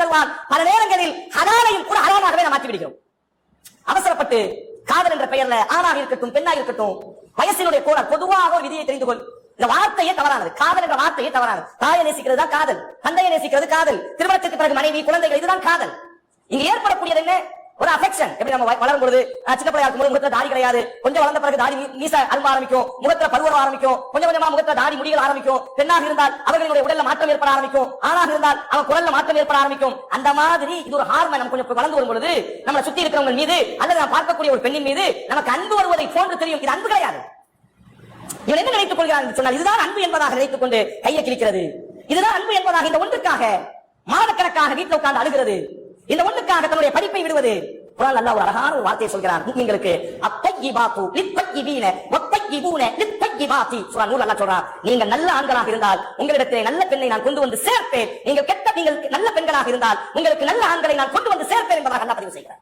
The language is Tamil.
தருவான். பல நேரங்களில் ஹலாலையும் கூட ஹராமாகவே நாம் மாற்றி விடுகிறோம். அவசரப்பட்டு காதல் என்ற பெயர்ல ஆணாக இருக்கட்டும் பெண்ணாக இருக்கட்டும் வயசினுடைய கூட பொதுவாக ஒரு விதியை தெரிந்து கொள். இந்த வார்த்தையே தவறானது. காதல் என்ற வார்த்தையே தவறானது. தாயை நேசிக்கிறது தான் காதல், தந்தையை நேசிக்கிறது காதல், திருமணத்துக்கு பிறகு மனைவி குழந்தைகள் இதுதான் காதல். இங்க ஏற்படக்கூடியது என்ன? ஒரு அஃபெக்ஷன். எப்படி நம்ம வளரும் பொழுது சின்ன பிள்ளையா இருக்கும்போது முகத்துல தாடி கிடையாது, கொஞ்சம் வளர்ந்த பிறகு தாடி மீச அரும்ப ஆரம்பிக்கும், முகத்துல பருவம் ஆரம்பிக்கும், கொஞ்சம் கொஞ்சமா முகத்துல தாடி முடிகள் ஆரம்பிக்கும். பெண்ணாக இருந்தால் அவர்களுடைய உடல்ல மாற்றம் ஏற்பட ஆரம்பிக்கும், ஆணாக இருந்தால் அவன் குரல்ல மாற்றம் ஏற்பட ஆரம்பிக்கும். அந்த மாதிரி இது ஒரு ஹார்மோன். நம்ம கொஞ்சம் வளர்ந்து வரும் பொழுது நம்ம சுத்தி இருக்கிறவங்க மீது அல்லது நாம் பார்க்கக்கூடிய ஒரு பெண்ணின் மீது நமக்கு அன்பு வருவதை போன்று தெரியும். இது அன்பு கிடையாது. இவன் என்ன நினைத்துக் கொள்கிறான் என்று சொன்னால் இதுதான் அன்பு என்பதாக நினைத்துக் கொண்டு கையை கிழிக்கிறது. இதுதான் அன்பு என்பதாக இந்த ஒன்றுக்காக மாதக்கணக்காக வீட்டில் உட்கார்ந்து அழுகிறது. இந்த ஒன்றுக்காக தன்னுடைய படிப்பை விடுவது. குர்ஆன் அல்லாஹ் ஒரு அழகான ஒரு வார்த்தையை சொல்கிறான் முஃமின்களுக்கு, அத்தய்யிபாத்து லித்தய்யிபீன வத்தய்யிபூன லித்தய்யிபாத்தி. சூரா நூர் அல்லாஹ் சொல்றான், நீங்கள் நல்ல ஆண்களாக இருந்தால் உங்களிடத்திலே நல்ல பெண்ணை நான் கொண்டு வந்து சேர்ப்பேன், நீங்கள் நல்ல பெண்களாக இருந்தால் உங்களுக்கு நல்ல ஆண்களை நான் கொண்டு வந்து சேர்ப்பேன் என்பதாக அல்லாஹ் பதிவு செய்கிறார்.